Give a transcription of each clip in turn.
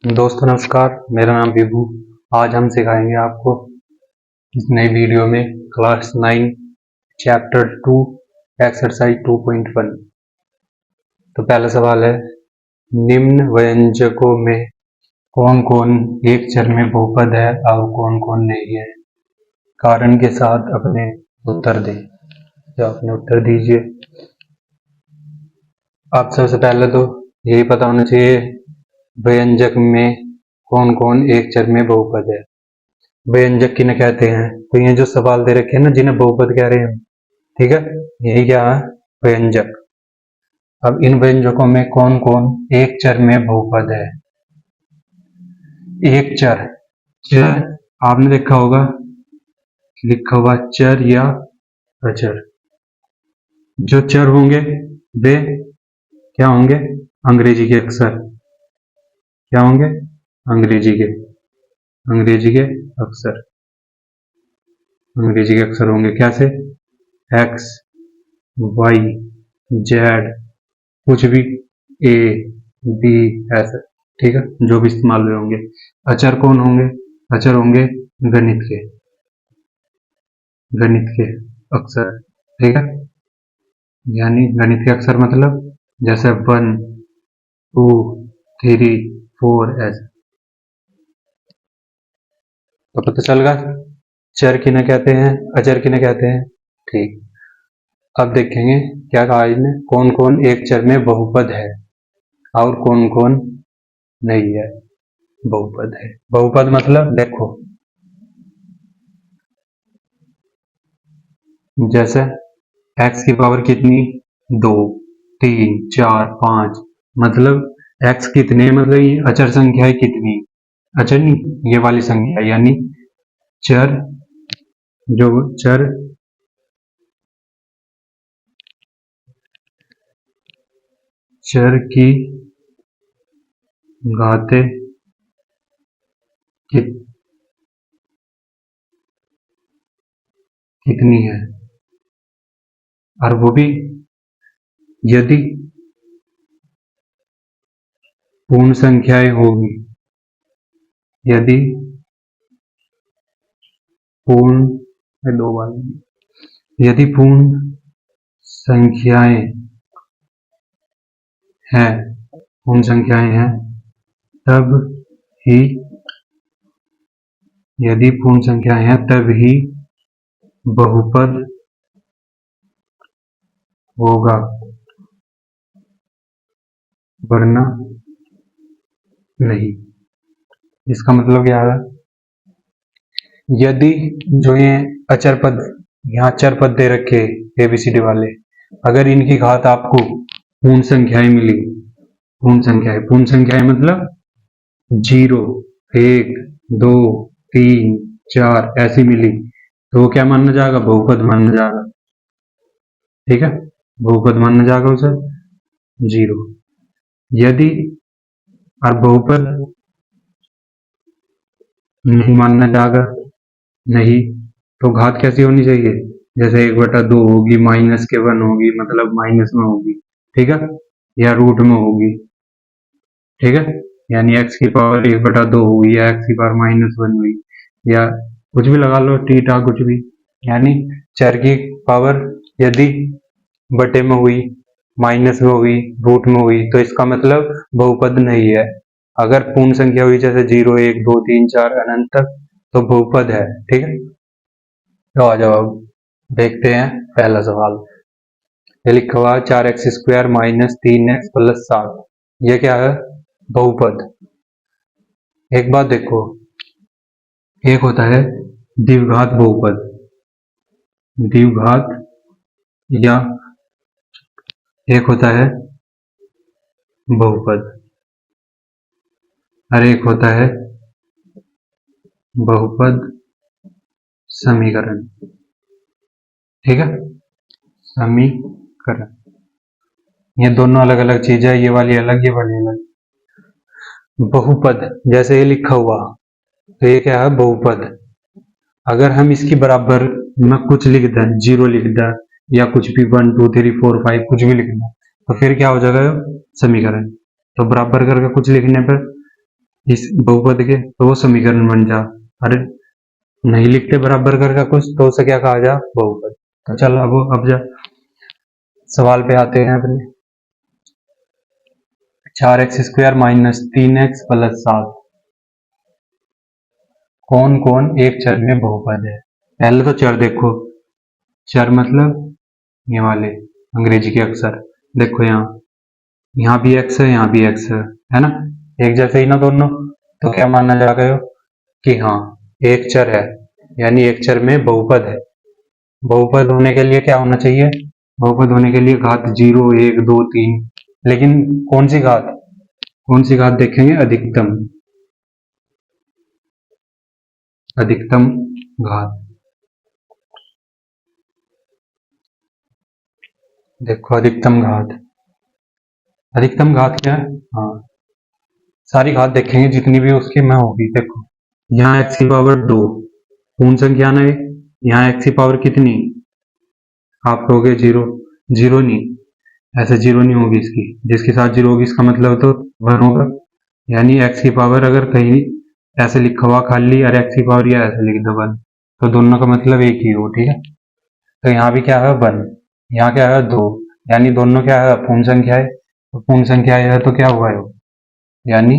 दोस्तों नमस्कार, मेरा नाम विभू। आज हम सिखाएंगे आपको इस नई वीडियो में क्लास 9 चैप्टर 2 एक्सरसाइज 2.1। तो पहला सवाल है, निम्न व्यंजकों में कौन कौन एक चर में बहुपद है और कौन कौन नहीं है। कारण के साथ अपने उत्तर दें। तो अपने उत्तर दीजिए। आप सबसे पहले तो यही पता होना चाहिए व्यंजक में कौन कौन एक चर में बहुपद है। व्यंजक किन्हें कहते हैं, तो ये जो सवाल दे रखे हैं ना, जिन्हें बहुपद कह रहे हैं, ठीक है, यही क्या है, व्यंजक। अब इन व्यंजकों में कौन कौन एक चर में बहुपद है। एक चर, चर आपने देखा होगा लिखा हुआ चर या अचर। जो चर होंगे वे क्या होंगे, अंग्रेजी के अक्षर। क्या होंगे, अंग्रेजी के अक्षर। अंग्रेजी के अक्षर होंगे कैसे, एक्स वाई जेड, कुछ भी ए बी ऐसे, ठीक है, जो भी इस्तेमाल हुए होंगे। अचर कौन होंगे, अचर होंगे गणित के अक्षर, ठीक है। यानी गणित के अक्षर मतलब जैसे 1 2 3 4 ऐसे। तो पता चल गया चर किन्हें कहते हैं, अचर किन्हें कहते हैं, ठीक। अब देखेंगे क्या कहा इसने, कौन कौन एक चर में बहुपद है और कौन कौन नहीं है। बहुपद है, बहुपद मतलब देखो, जैसे x की पावर कितनी, 2 3 4 5, मतलब x कितने, मतलब ये अचर संख्या है कितनी, अचर नहीं, ये वाली संख्या यानी चर, जो चर की घातें कितनी है, और वो भी यदि पूर्ण संख्याएं होगी, यदि पूर्ण दो बार, यदि पूर्ण संख्याएं हैं, पूर्ण संख्याएं हैं तब ही, यदि पूर्ण संख्याएं हैं तब ही बहुपद होगा, वरना नहीं। इसका मतलब क्या है, यदि जो ये अचर पद, यहाँ चर पद दे रखे एबीसीडी वाले, अगर इनकी घात आपको पूर्ण संख्याएं मिली, पूर्ण संख्याएं मतलब 0 1 2 3 4 ऐसी मिली, तो वो क्या माना जाएगा, बहुपद माना जाएगा, ठीक है, बहुपद माना जाएगा उसे 0। यदि और बहुपद नहीं मानना जाएगा, नहीं, तो घात कैसी होनी चाहिए, जैसे 1/2 होगी, -1 होगी, मतलब माइनस में होगी, ठीक है, या रूट में होगी, ठीक है, यानी x की पावर 1/2 हुई या x की पावर -1 हुई, या कुछ भी लगा लो, टीटा कुछ भी, यानी चर की पावर यदि बटे में हुई, माइनस में हुई, रूट में हुई, तो इसका मतलब बहुपद नहीं है। अगर पूर्ण संख्या हुई जैसे 0 1 2 3 4 अनंत तक, तो बहुपद है, ठीक है। तो आ जाओ, अब देखते हैं पहला सवाल। ये लिखा हुआ 4x² - 3x + 7, ये क्या है, बहुपद। एक बात देखो, एक होता है द्विघात बहुपद, द्विघात, या एक होता है बहुपद, और एक होता है बहुपद समीकरण, ठीक है, समीकरण। ये दोनों अलग अलग चीजें है, ये वाली अलग, ये वाली अलग। बहुपद जैसे ये लिखा हुआ, तो ये क्या है, बहुपद। अगर हम इसकी बराबर में कुछ लिख दें, 0 लिख दें, या कुछ भी 1 2 3 4 5 कुछ भी लिख दें, तो फिर क्या हो जाएगा, समीकरण। तो बराबर करके कुछ लिखने पर इस बहुपद के, तो वो समीकरण बन जा। अरे नहीं लिखते बराबर करके कुछ, तो उसे क्या कहा जा, बहुपद। तो चल अब जा सवाल पे आते हैं अपने। 4x² माइनस 3x प्लस 7 कौन कौन एक चर में बहुपद है। पहले तो चर देखो, चर मतलब ये वाले अंग्रेजी के अक्षर। देखो यहाँ भी x है, यहाँ भी x है ना, एक जैसे ही ना दोनों। तो क्या माना जाएगा कि हाँ एक चर है, यानी एक चर में बहुपद है। बहुपद होने के लिए क्या होना चाहिए, बहुपद होने के लिए घात 0 1 2 3। लेकिन कौन सी घात, कौन सी घात देखेंगे, अधिकतम, अधिकतम घात। देखो अधिकतम घात, अधिकतम घात क्या है, हाँ सारी घात देखेंगे जितनी भी उसकी में होगी। देखो यहाँ x की पावर 2 पूर्ण संख्या ना है, यहाँ x की पावर कितनी, आप कहोगे 0, 0 नहीं, ऐसे 0 नहीं होगी इसकी, जिसके साथ 0 होगी इसका मतलब तो 1 होगा। यानी x की पावर अगर कहीं ऐसे लिखा हुआ खाली और x की पावर या ऐसे लिख दो 1, तो दोनों का मतलब एक ही हो, ठीक है। तो यहाँ भी क्या है 1, यहाँ क्या है 2, यानी दोनों क्या है, पूर्ण संख्या है। तो पूर्ण संख्या है तो क्या हुआ है, यानी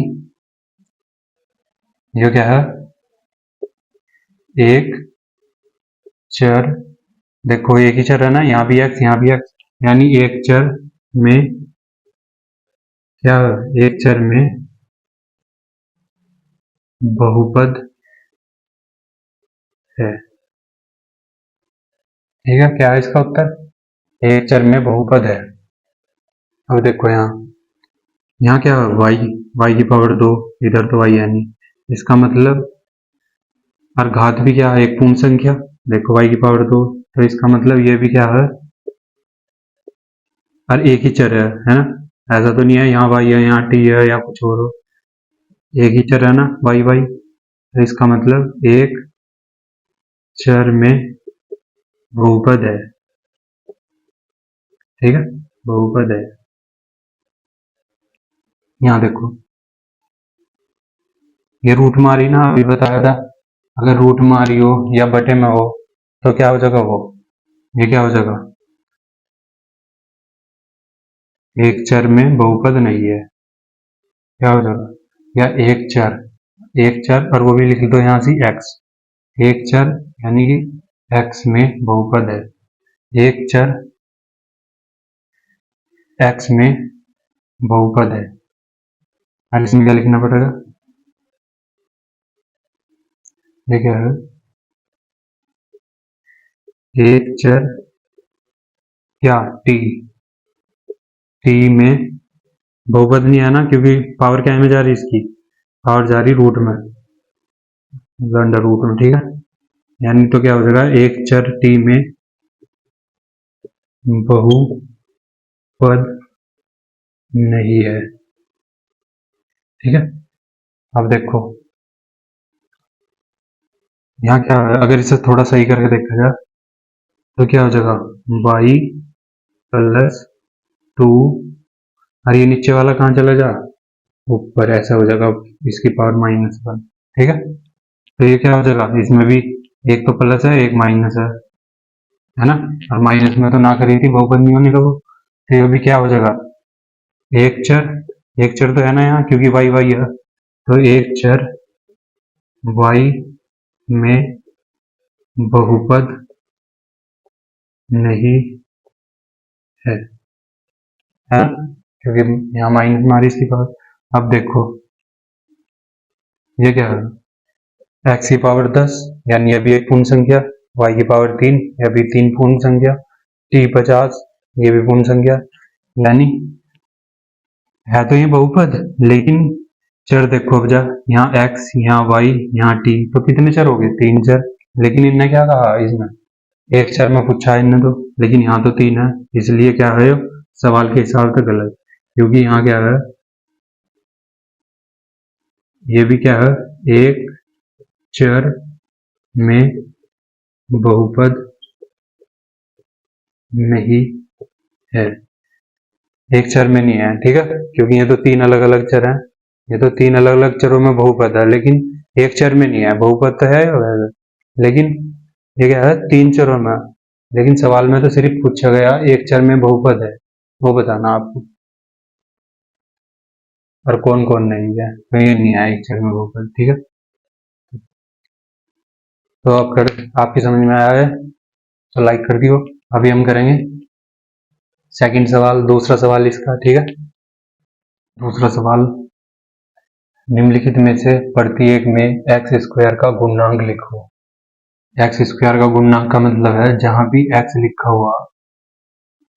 ये क्या है, एक चर। देखो एक ही चर है ना, यहाँ भी x यहाँ भी x, यानी एक चर में क्या, एक चर में बहुपद है। ठीक है, क्या है इसका उत्तर, एक चर में बहुपद है। अब देखो यहाँ क्या है, y की पावर 2, इधर तो y है नहीं, इसका मतलब, और घात भी क्या है, एक पूर्ण संख्या। देखो y की पावर 2, तो इसका मतलब ये भी क्या है, और एक ही चर है ना, ऐसा तो नहीं है यहाँ y है यहाँ t है या कुछ और हो, एक ही चर है ना y। तो इसका मतलब एक चर में बहुपद है, ठीक है, बहुपद है। यहाँ देखो ये रूट मारी ना, अभी बताया था, अगर रूट मारी हो या बटे में हो तो क्या हो जाएगा, वो ये क्या हो जाएगा, एक चर में बहुपद नहीं है, क्या हो जाएगा, या एक चर और वो भी लिख दो यहाँ से x, एक चर यानी कि x में बहुपद है, एक चर x में बहुपद है। और इसमें क्या लिखना पड़ेगा, ये क्या है, एक चर क्या t, t में बहुपद नहीं है ना, क्योंकि पावर क्या में जा रही है इसकी, पावर जा रही रूट में, अंडर रूट में, ठीक है। यानी तो क्या हो जाएगा, एक चर t में बहुपद नहीं है, ठीक है। अब देखो यहाँ क्या है, अगर इसे थोड़ा सही करके देखा जाए तो क्या हो जाएगा, y प्लस 2, और ये नीचे वाला कहाँ चला जा, ऊपर, ऐसा हो जाएगा इसकी पावर -1, ठीक है। तो ये क्या हो जाएगा, इसमें भी एक तो प्लस है एक माइनस है ना, और माइनस में तो ना करी थी बहुपद नहीं होने का वो, तो ये भी क्या हो जाएगा, एक चर, एक चर तो है ना यहाँ, क्योंकि y है, तो एक चर y में बहुपद नहीं है, है ना? क्योंकि यहाँ माइनस मारी इसकी पावर। अब देखो ये क्या है, x की पावर 10, यानी अभी एक पूर्ण संख्या, y की पावर 3, ये भी 3 पूर्ण संख्या, t 50, ये भी पूर्ण संख्या, यानी है तो ये बहुपद, लेकिन चर देखो अब जा, यहाँ x यहाँ y यहाँ t, तो कितने चर हो गए, 3 चर। लेकिन इनने क्या कहा, इसमें एक चर में पूछा है इनने तो, लेकिन यहाँ तो 3 है, इसलिए क्या है सवाल के हिसाब से गलत, क्योंकि यहाँ क्या है, ये भी क्या है, एक चर में बहुपद नहीं है, एक चर में नहीं है, ठीक है, क्योंकि ये तो 3 अलग अलग चर हैं। ये तो तीन अलग अलग चरों में बहुपद है, लेकिन एक चर में नहीं है। बहुपद तो है लेकिन ये क्या है, तीन चरों में। लेकिन सवाल में तो सिर्फ पूछा गया एक चर में बहुपद है, वो बताना आपको। और कौन कौन नहीं है, तो ये नहीं है एक चर में बहुपद। ठीक है, तो आपकी समझ में आया है तो लाइक कर दियो। अभी हम करेंगे सेकंड सवाल, दूसरा सवाल इसका। ठीक है, दूसरा सवाल, निम्नलिखित में से प्रत्येक में एक्स स्क्वायर का गुणांक लिखो। एक्स स्क्वायर का गुणांक का मतलब है जहां भी एक्स लिखा हुआ,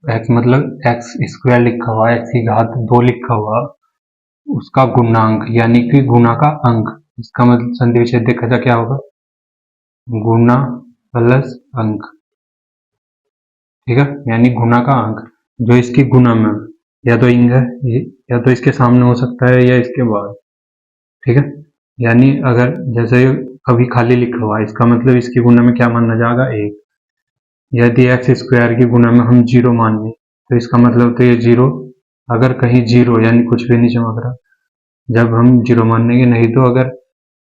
एक्स मतलब एक्स स्क्वायर लिखा हुआ, एक्स की घात 2 लिखा हुआ, उसका गुणांक यानी कि गुणा का अंक। इसका मतलब संधि विच्छेद देखा जा क्या होगा, गुणा प्लस अंक। ठीक है, यानी गुणा का अंक जो इसकी गुणा में, या तो इंग है, या तो इसके सामने हो सकता है या इसके बाद। ठीक है, यानी अगर जैसे अभी खाली लिखा हुआ है, इसका मतलब इसकी गुणा में क्या माना जाएगा, एक। यदि एक्स स्क्वायर की गुणा में हम 0 मान लें तो इसका मतलब तो ये 0, अगर कहीं 0 यानी कुछ भी नहीं चमक रहा, जब हम 0 मान लेंगे, नहीं तो अगर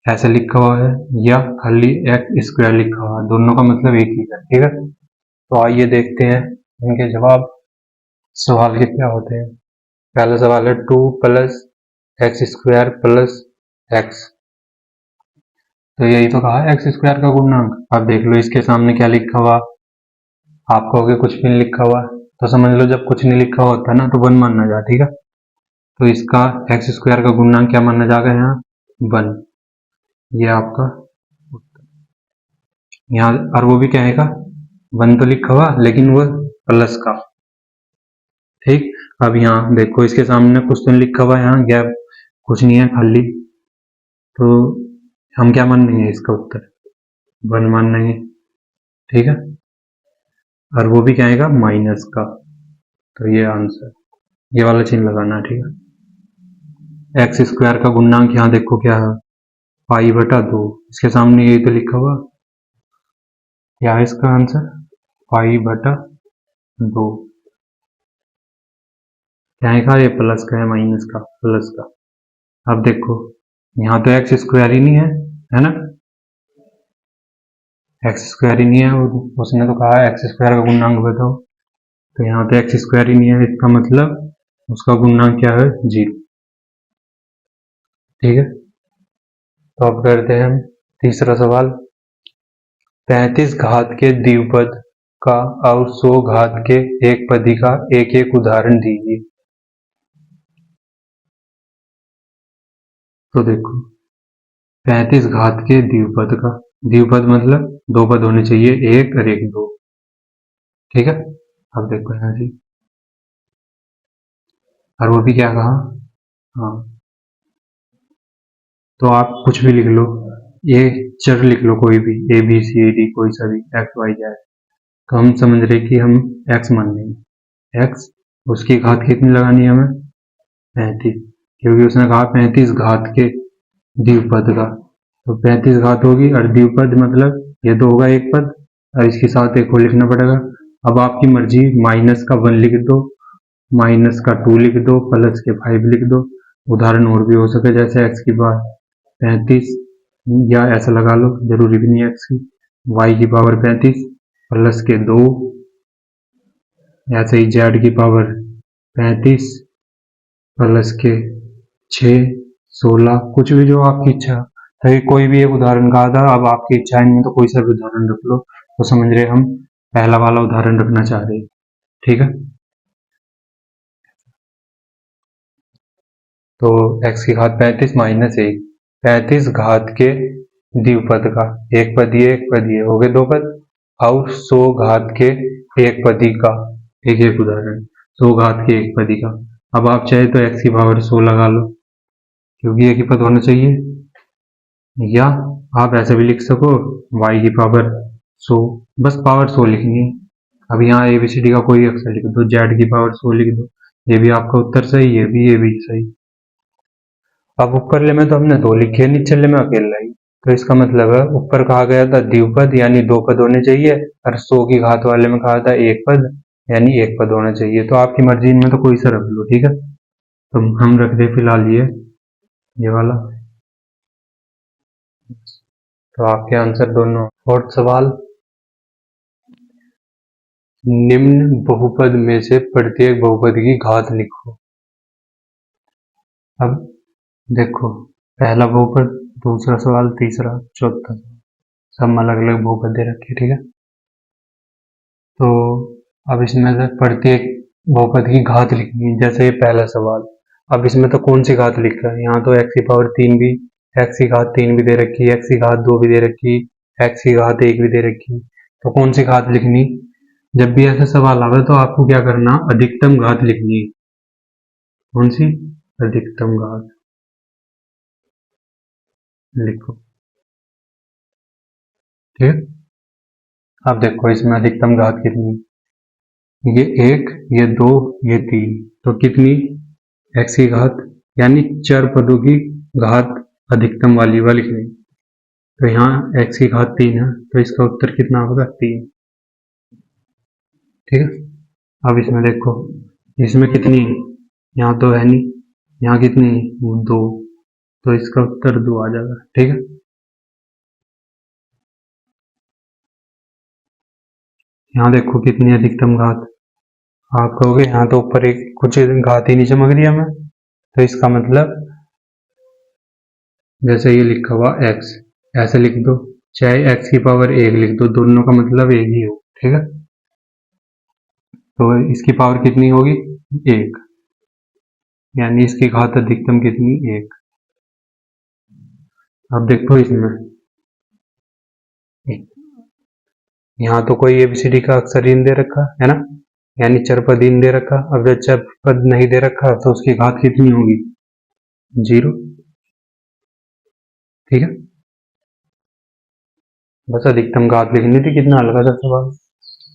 ऐसा लिखा हुआ है या खाली एक्स स्क्वायर लिखा हुआ है, दोनों का मतलब एक ही है। ठीक है, तो आइए देखते हैं इनके जवाब सवाल के क्या होते हैं। पहला सवाल है 2 plus x square plus x, तो यही तो कहा है एक्स स्क्वायर का गुणांक। अब देख लो इसके सामने क्या लिखा हुआ, आप कहोगे कुछ भी नहीं लिखा हुआ, तो समझ लो जब कुछ नहीं लिखा होता ना तो 1 मानना जा। ठीक है, तो इसका एक्स स्क्वायर का गुणांक क्या मानना जाएगा, यहाँ 1। ये आपका यहाँ, और वो भी क्या है का 1 तो लिखा हुआ लेकिन वो प्लस का। ठीक, अब यहाँ देखो इसके सामने कुछ तो लिखा हुआ है, यहाँ गैप कुछ नहीं है खाली, तो हम क्या मान लेंगे, इसका उत्तर 1 मान लेंगे। ठीक है, और वो भी क्या आएगा, माइनस का। तो ये आंसर, ये वाला चिन्ह लगाना है। ठीक है, एक्स स्क्वायर का गुणांक यहाँ देखो क्या है, पाई बटा 2। इसके सामने यही तो लिखा हुआ, क्या है इसका आंसर, पाई बटा 2। क्या है, ये प्लस का है, माइनस का, प्लस का। अब देखो यहाँ तो एक्स स्क्वायर ही नहीं है ना, एक्स स्क्वायर ही नहीं है, उसने तो कहा एक्स स्क्वायर का गुणांक बताओ, तो यहाँ तो एक्स स्क्वायर ही नहीं है, इसका मतलब उसका गुणांक क्या है, 0। ठीक है, तो अब करते हैं हम तीसरा सवाल, 35 घात के द्विपद का और 100 घात के एक पदी का एक एक उदाहरण दीजिए। तो देखो 35 घात के द्विपद का, द्विपद मतलब दो पद होने चाहिए, एक और एक, दो। ठीक है, अब देखो यहाँ जी, और वो भी क्या कहा, हाँ, तो आप कुछ भी लिख लो, ये चर लिख लो कोई भी, ए बी सी डी कोई सा भी, एक्स वाई जेड। तो हम समझ रहे कि हम एक्स मान लेंगे, एक्स, उसकी घात कितनी लगानी है हमें, 35, क्योंकि उसने कहा 35 घात के द्विपद का, तो 35 घात होगी, और द्विपद मतलब ये तो होगा एक पद, और इसके साथ एक को लिखना पड़ेगा। अब आपकी मर्जी, माइनस का 1 लिख दो, माइनस का 2 लिख दो, प्लस के 5 लिख दो। उदाहरण और भी हो सके, जैसे एक्स की पावर 35, या ऐसा लगा लो, जरूरी भी नहीं है एक्स की, वाई की पावर 35 प्लस के 2, ऐसे ही जेड की पावर 35 प्लस के 6, 16, कुछ भी जो आपकी इच्छा। तो कोई भी एक उदाहरण कहा था, अब आपकी इच्छा नहीं तो कोई सा भी उदाहरण रख लो, तो समझ रहे हम पहला वाला उदाहरण रखना चाह रहे हैं। ठीक है, तो x की घात 35 माइनस 1, 35 घात के द्विपद का, एक पदी हो गए 2 पद, और 100 घात के एक पदी का एक एक उदाहरण, 100 घात के एक पदी का। अब आप चाहे तो x की पावर 100 लगा लो, क्योंकि एक ही पद होना चाहिए, या आप ऐसे भी लिख सको y की पावर 100, बस पावर 100 लिखनी है। अब यहाँ ABCD का कोई अक्षर लिख दो, z की पावर 100 लिख दो, ये भी आपका उत्तर सही, ये भी सही। अब ऊपरले में तो हमने 2 लिखे, निचले में अकेला ही, तो इसका मतलब है ऊपर कहा गया था द्विपद यानी 2 पद होने चाहिए, और 100 की घात वाले में कहा था एक पद यानी एक पद होना चाहिए। तो आपकी मर्जी में तो कोई सा रख लो। ठीक है, तो हम रख दे फिलहाल ये ये वाला। तो आपके आंसर दोनों। फोर्थ सवाल, निम्न बहुपद में से प्रत्येक बहुपद की घात लिखो। अब देखो, पहला बहुपद, दूसरा सवाल, तीसरा, चौथा सवाल, सब अलग अलग बहुपद दे रखे, ठीक है। तो अब इसमें से प्रत्येक बहुपद की घात लिखनी है, जैसे ये पहला सवाल। अब इसमें तो कौन सी घात लिख रहा है, यहाँ तो एक्स की पावर 3 भी, एक्स की घात 3 भी दे रखी है, एक्स की घात 2 भी दे रखी है, एक्स की घात 1 भी दे रखी है। तो कौन सी घात लिखनी? जब भी ऐसा सवाल आवे तो आपको क्या करना, अधिकतम घात लिखनी है। कौन सी? अधिकतम घात लिखो, ठीक है। अब देखो इसमें अधिकतम घात कितनी, ये 1, ये 2, ये 3, तो कितनी? एक्स की घात, यानी चर पदों की घात अधिकतम वाली लिखनी। तो यहाँ एक्स की घात 3 है, तो इसका उत्तर कितना होगा? 3, ठीक है। अब इसमें देखो, इसमें कितनी, यहाँ तो है नहीं, यहाँ कितनी? 2, तो इसका उत्तर 2 आ जाएगा, ठीक है। यहाँ देखो कितनी अधिकतम घात, आप कहोगे यहाँ तो ऊपर एक कुछ घात ही नहीं चमक रही हमें, तो इसका मतलब जैसे ये लिखा हुआ x, ऐसे लिख दो, चाहे x की पावर 1 लिख दो, दोनों का मतलब एक ही हो, ठीक है। तो इसकी पावर कितनी होगी? 1, यानी इसकी घात अधिकतम कितनी? 1। अब देखो इसमें, यहाँ तो कोई एबीसीडी का अक्षर ही नहीं दे रखा है ना, यानी चरपद ही नहीं दे रखा। अब जब चरपद नहीं दे रखा तो उसकी घात कितनी होगी? 0, ठीक है। बस अधिकतम घात लिखनी थी, कितना हल्का सा सवाल।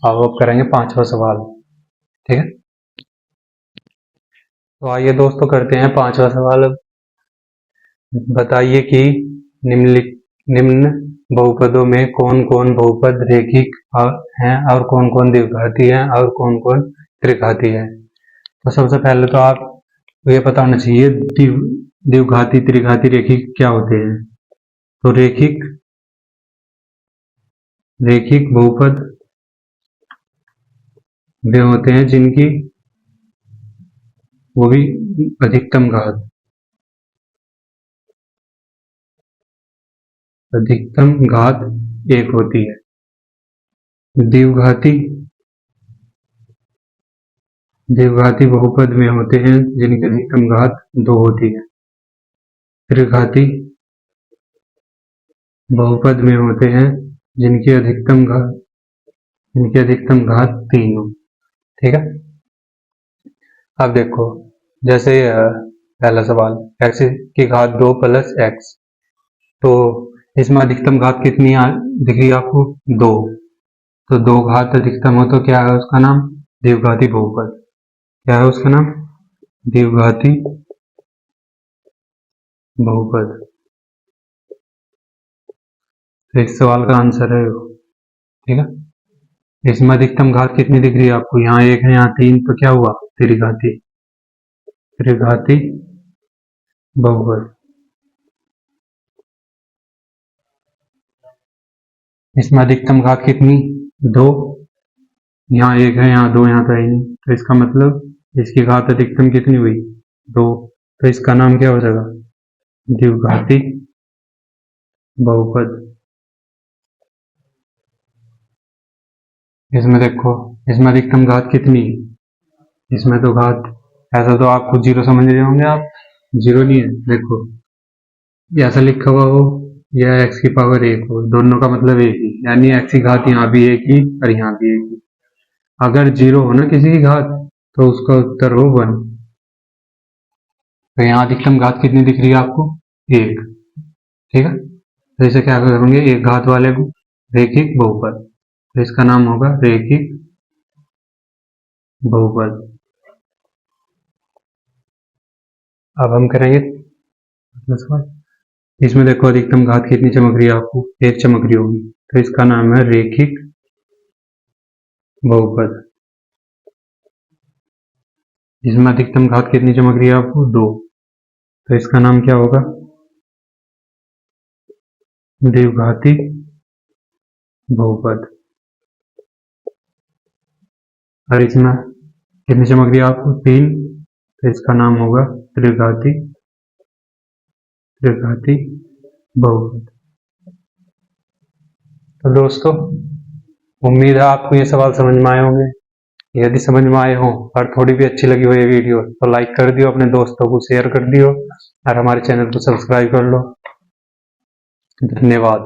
अब करेंगे पांचवा सवाल, ठीक है। तो आइए दोस्तों करते हैं पांचवा सवाल। अब बताइए कि निम्न बहुपदों में कौन कौन बहुपद रेखिक हैं और कौन कौन द्विघाती हैं और कौन कौन त्रिघाती है। तो सबसे पहले तो आपको ये पता होना चाहिए द्विघाती त्रिघाती रेखिक क्या होते हैं। तो रेखिक बहुपद वे होते हैं जिनकी, वो भी अधिकतम घात, अधिकतम घात 1 होती है। द्विघाती द्विघाती बहुपद में होते हैं जिनकी अधिकतम घात 2 होती है। त्रिघाती बहुपद में होते हैं जिनकी अधिकतम घात 3 हो, ठीक है। अब देखो, जैसे पहला सवाल, x की घात 2 प्लस x, तो इसमें अधिकतम घात कितनी दिख रही है आपको? 2। तो 2 घात अधिकतम हो तो क्या है उसका नाम? द्विघाती बहुपद। क्या है उसका नाम? द्विघाती बहुपद। तो इस सवाल का आंसर है, ठीक है। इसमें अधिकतम घात कितनी दिख रही है आपको? यहाँ 1 है, यहाँ 3, तो क्या हुआ? त्रिघाती बहुपद। इसमें अधिकतम घात कितनी? 2, यहाँ 1 है, यहाँ 2, यहाँ तो है नहीं, तो इसका मतलब इसकी घात अधिकतम कितनी हुई? 2, तो इसका नाम क्या हो जाएगा? द्विघाती बहुपद। इसमें देखो, इसमें अधिकतम घात कितनी? इसमें तो घात, ऐसा तो आप खुद 0 समझ रहे होंगे, आप 0 नहीं है, देखो ऐसा लिखा हुआ हो या x की पावर 1 हो, दोनों का मतलब एक ही, यानी x की घात यहाँ भी एक ही और यहाँ भी एक ही। अगर 0 हो ना किसी की घात तो उसका उत्तर हो 1। तो यहाँ अधिकतम घात कितनी दिख रही है आपको? 1, ठीक है। तो इसे क्या करेंगे, एक घात वाले को रेखिक बहुपद, तो इसका नाम होगा रेखिक बहुपद। अब हम करेंगे इसमें देखो अधिकतम घात कितनी चमक रही है आपको? 1 चमक रही होगी, तो इसका नाम है रेखिक बहुपद। इसमें अधिकतम घात कितनी चमक रही है आपको? 2, तो इसका नाम क्या होगा? द्विघाती बहुपद। और इसमें कितनी चमक दी आपको? 3। तो इसका नाम होगा त्रिघाती बहुपद। तो दोस्तों, उम्मीद है आपको ये सवाल समझ में आए होंगे। यदि समझ में आए हों और थोड़ी भी अच्छी लगी हो ये वीडियो तो लाइक कर दियो, अपने दोस्तों को शेयर कर दियो और हमारे चैनल को सब्सक्राइब कर लो। धन्यवाद।